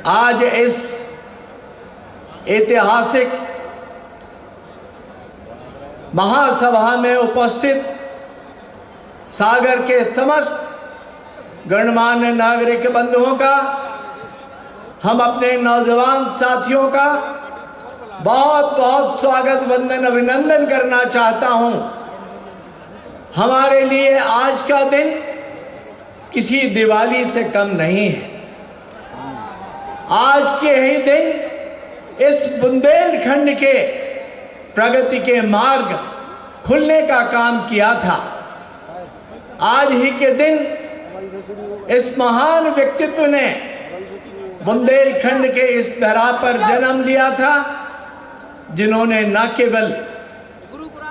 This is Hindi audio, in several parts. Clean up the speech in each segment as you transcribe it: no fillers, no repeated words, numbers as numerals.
आज इस ऐतिहासिक महासभा में उपस्थित सागर के समस्त गणमान्य नागरिक बंधुओं का, हम अपने नौजवान साथियों का बहुत बहुत स्वागत वंदन अभिनंदन करना चाहता हूं। हमारे लिए आज का दिन किसी दिवाली से कम नहीं है। आज के ही दिन इस बुंदेलखंड के प्रगति के मार्ग खुलने का काम किया था। आज ही के दिन इस महान व्यक्तित्व ने बुंदेलखंड के इस धरा पर जन्म लिया था, जिन्होंने न केवल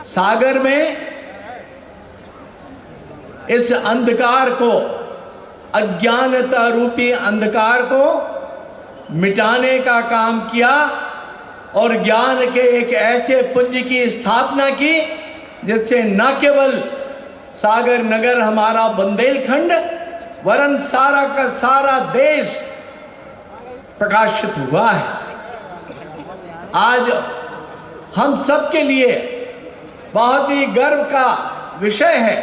सागर में इस अंधकार को, अज्ञानता रूपी अंधकार को मिटाने का काम किया और ज्ञान के एक ऐसे पुंज की स्थापना की जिससे न केवल सागर नगर हमारा बुंदेलखंड वरन सारा का सारा देश प्रकाशित हुआ है। आज हम सब के लिए बहुत ही गर्व का विषय है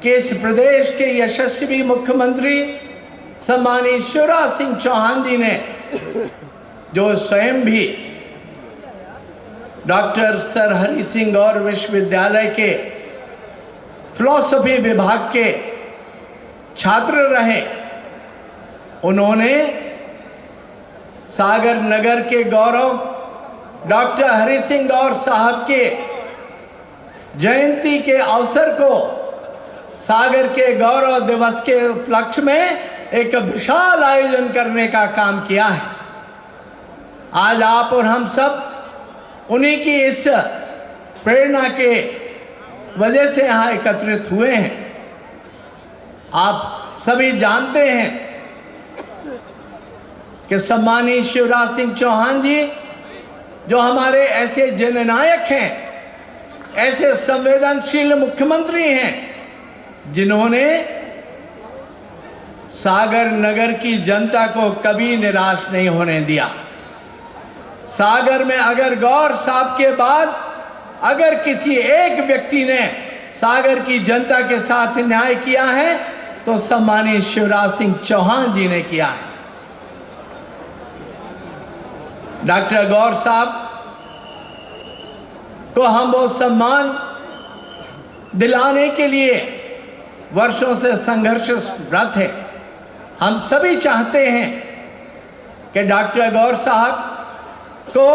कि इस प्रदेश के यशस्वी मुख्यमंत्री सम्मानित शिवराज सिंह चौहान जी ने, जो स्वयं भी डॉक्टर सर हरि सिंह गौर विश्वविद्यालय के फिलॉसफी विभाग के छात्र रहे, उन्होंने सागर नगर के गौरव डॉक्टर हरि सिंह गौर साहब के जयंती के अवसर को सागर के गौरव दिवस के उपलक्ष्य में एक विशाल आयोजन करने का काम किया है। आज आप और हम सब उन्हीं की इस प्रेरणा के वजह से यहाँ एकत्रित हुए हैं। आप सभी जानते हैं कि सम्मानित शिवराज सिंह चौहान जी, जो हमारे ऐसे जननायक हैं, ऐसे संवेदनशील मुख्यमंत्री हैं, जिन्होंने सागर नगर की जनता को कभी निराश नहीं होने दिया। सागर में अगर गौर साहब के बाद अगर किसी एक व्यक्ति ने सागर की जनता के साथ न्याय किया है तो सम्मानित शिवराज सिंह चौहान जी ने किया है। डॉक्टर गौर साहब को हम वो सम्मान दिलाने के लिए वर्षों से संघर्षरत है। हम सभी चाहते हैं कि डॉक्टर गौर साहब को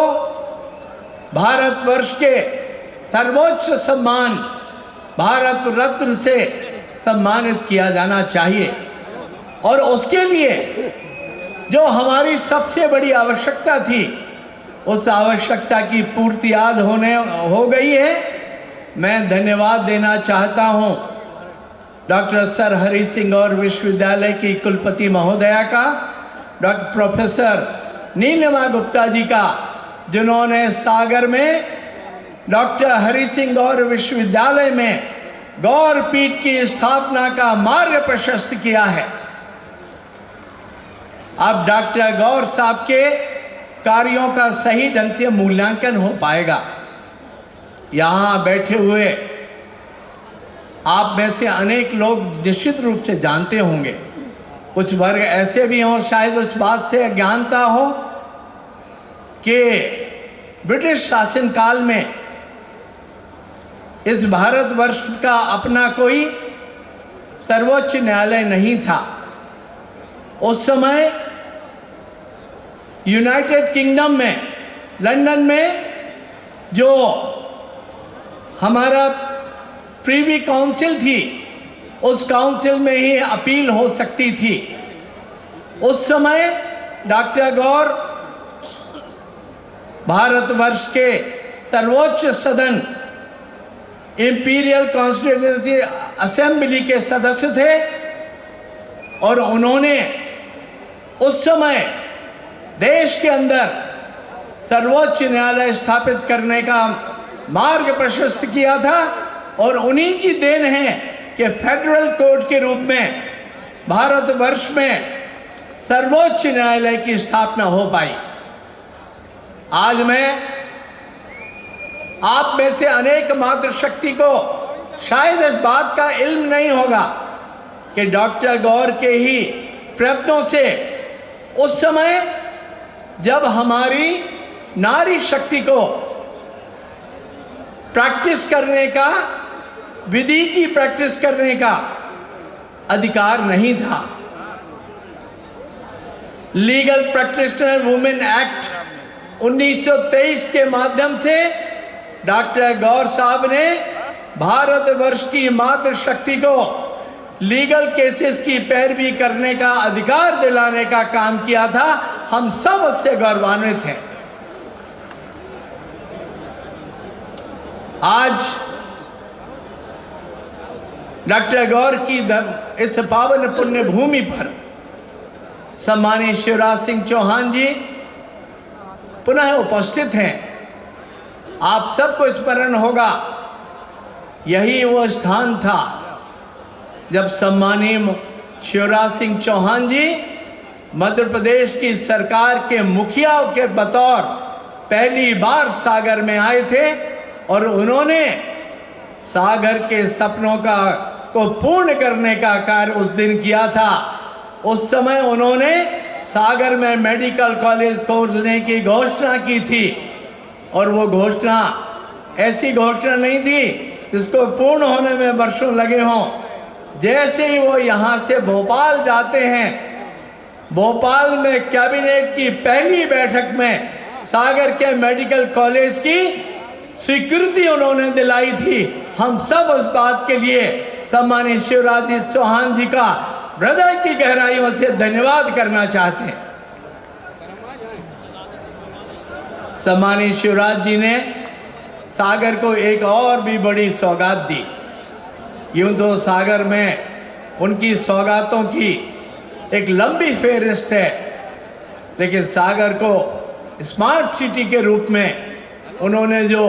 भारतवर्ष के सर्वोच्च सम्मान भारत रत्न से सम्मानित किया जाना चाहिए, और उसके लिए जो हमारी सबसे बड़ी आवश्यकता थी, उस आवश्यकता की पूर्ति आज हो गई है। मैं धन्यवाद देना चाहता हूं डॉक्टर सर हरि सिंह गौर विश्वविद्यालय की कुलपति महोदया का, डॉक्टर प्रोफेसर नीलिमा गुप्ता जी का, जिन्होंने सागर में डॉक्टर हरि सिंह गौर विश्वविद्यालय में गौर पीठ की स्थापना का मार्ग प्रशस्त किया है। अब डॉक्टर गौर साहब के कार्यों का सही ढंग से मूल्यांकन हो पाएगा। यहाँ बैठे हुए आप में से अनेक लोग निश्चित रूप से जानते होंगे, कुछ वर्ग ऐसे भी हों शायद उस बात से अज्ञानता हो कि ब्रिटिश शासनकाल में इस भारतवर्ष का अपना कोई सर्वोच्च न्यायालय नहीं था। उस समय यूनाइटेड किंगडम में, लंदन में जो हमारा प्रीवी काउंसिल थी, उस काउंसिल में ही अपील हो सकती थी। उस समय डॉक्टर गौर भारतवर्ष के सर्वोच्च सदन इंपीरियल कॉन्स्टिट्यूएंसी असेंबली के सदस्य थे, और उन्होंने उस समय देश के अंदर सर्वोच्च न्यायालय स्थापित करने का मार्ग प्रशस्त किया था। और उन्हीं की देन है कि फेडरल कोर्ट के रूप में भारतवर्ष में सर्वोच्च न्यायालय की स्थापना हो पाई। आज मैं आप में से अनेक मातृशक्ति को शायद इस बात का इल्म नहीं होगा कि डॉक्टर गौर के ही प्रयत्नों से उस समय जब हमारी नारी शक्ति को प्रैक्टिस करने का, विधि की प्रैक्टिस करने का अधिकार नहीं था, लीगल प्रैक्टिशनर वुमेन एक्ट 1923 के माध्यम से डॉक्टर गौर साहब ने भारतवर्ष की मातृशक्ति को लीगल केसेस की पैरवी करने का अधिकार दिलाने का काम किया था। हम सब उससे गौरवान्वित हैं। आज डॉक्टर गौर की इस पावन पुण्य भूमि पर सम्मानित शिवराज सिंह चौहान जी पुनः उपस्थित हैं। आप सबको स्मरण होगा, यही वो स्थान था जब सम्मानीय शिवराज सिंह चौहान जी मध्य प्रदेश की सरकार के मुखिया के बतौर पहली बार सागर में आए थे और उन्होंने सागर के सपनों को पूर्ण करने का कार्य उस दिन किया था। उस समय उन्होंने सागर में मेडिकल कॉलेज खोलने की घोषणा की थी और वो घोषणा ऐसी घोषणा नहीं थी जिसको पूर्ण होने में वर्षों लगे हों। जैसे ही वो यहाँ से भोपाल जाते हैं, भोपाल में कैबिनेट की पहली बैठक में सागर के मेडिकल कॉलेज की स्वीकृति उन्होंने दिलाई थी। हम सब उस बात के लिए सम्मानित शिवराज सिंह चौहान जी का हृदय की गहराइयों से धन्यवाद करना चाहते हैं। सम्मानित शिवराज जी ने सागर को एक और भी बड़ी सौगात दी। यूं तो सागर में उनकी सौगातों की एक लंबी फेहरिस्त है, लेकिन सागर को स्मार्ट सिटी के रूप में उन्होंने जो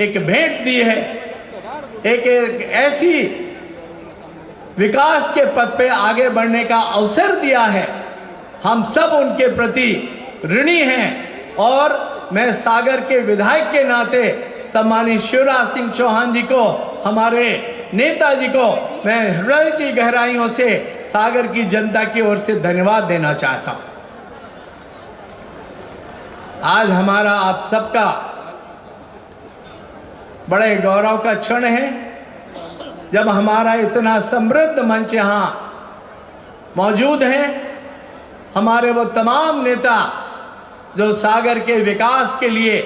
एक भेंट दी है, एक ऐसी विकास के पथ पे आगे बढ़ने का अवसर दिया है, हम सब उनके प्रति ऋणी हैं। और मैं सागर के विधायक के नाते सम्मानित शिवराज सिंह चौहान जी को, हमारे नेताजी को, मैं हृदय की गहराइयों से सागर की जनता की ओर से धन्यवाद देना चाहता हूं। आज हमारा आप सबका बड़े गौरव का क्षण है जब हमारा इतना समृद्ध मंच यहाँ मौजूद है। हमारे वो तमाम नेता जो सागर के विकास के लिए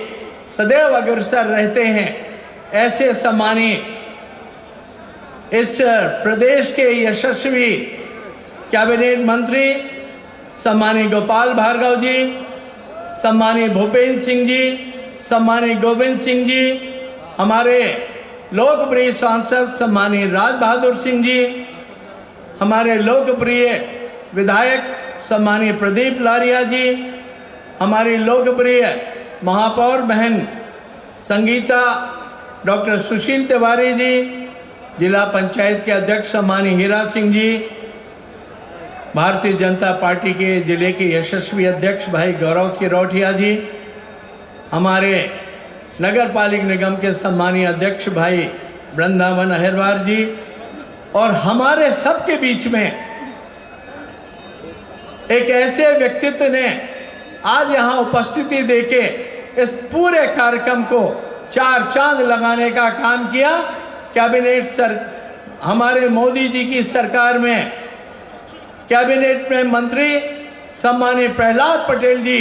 सदैव अग्रसर रहते हैं, ऐसे सम्मानित इस प्रदेश के यशस्वी कैबिनेट मंत्री सम्मानित गोपाल भार्गव जी, सम्मानित भूपेंद्र सिंह जी, सम्मानित गोविंद सिंह जी, हमारे लोकप्रिय सांसद सम्मानित राज बहादुर सिंह जी, हमारे लोकप्रिय विधायक सम्मानित प्रदीप लारिया जी, हमारी लोकप्रिय महापौर बहन संगीता डॉक्टर सुशील तिवारी जी, जिला पंचायत के अध्यक्ष सम्मानित हीरा सिंह जी, भारतीय जनता पार्टी के जिले के यशस्वी अध्यक्ष भाई गौरव सिरोठिया जी, हमारे नगर पालिक निगम के सम्मानीय अध्यक्ष भाई वृंदावन अहिरवार जी, और हमारे सबके बीच में एक ऐसे व्यक्तित्व ने आज यहाँ उपस्थिति देके इस पूरे कार्यक्रम को चार चांद लगाने का काम किया। कैबिनेट हमारे मोदी जी की सरकार में कैबिनेट में मंत्री सम्मानित प्रहलाद पटेल जी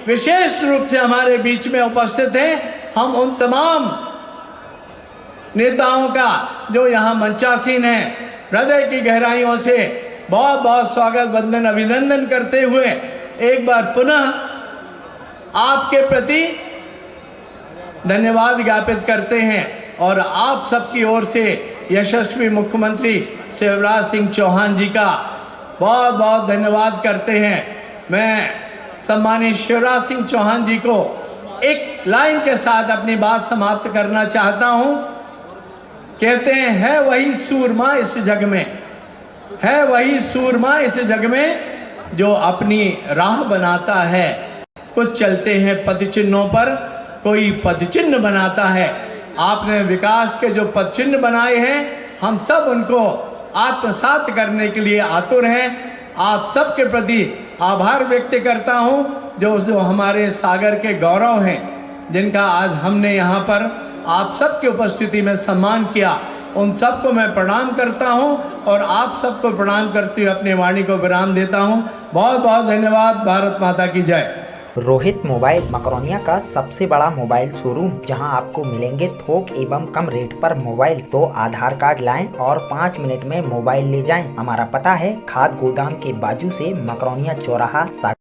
विशेष रूप से हमारे बीच में उपस्थित हैं। हम उन तमाम नेताओं का जो यहाँ मंचासीन हैं, हृदय की गहराइयों से बहुत बहुत स्वागत वंदन अभिनंदन करते हुए एक बार पुनः आपके प्रति धन्यवाद ज्ञापित करते हैं और आप सबकी ओर से यशस्वी मुख्यमंत्री शिवराज सिंह चौहान जी का बहुत बहुत धन्यवाद करते हैं। मैं सम्मानित शिवराज सिंह चौहान जी को एक लाइन के साथ अपनी बात समाप्त करना चाहता हूं। कहते हैं, है वही सूरमा इस जग में, है वही सूरमा इस जग में, जो अपनी राह बनाता है। कुछ चलते हैं पद चिन्हों पर, कोई पद चिन्ह बनाता है। आपने विकास के जो पद चिन्ह बनाए हैं, हम सब उनको आत्मसात करने के लिए आतुर हैं। आप सबके प्रति आभार व्यक्त करता हूं, जो हमारे सागर के गौरव हैं, जिनका आज हमने यहाँ पर आप सबकी उपस्थिति में सम्मान किया। उन सबको मैं प्रणाम करता हूं और आप सबको प्रणाम करते हुए अपनी वाणी को विराम देता हूं। बहुत बहुत धन्यवाद। भारत माता की जय। रोहित मोबाइल मकरोनिया का सबसे बड़ा मोबाइल शोरूम, जहां आपको मिलेंगे थोक एवं कम रेट पर मोबाइल। तो आधार कार्ड लाएं और 5 मिनट में मोबाइल ले जाएं। हमारा पता है खाद गोदाम के बाजू से, मकरोनिया चौराहा।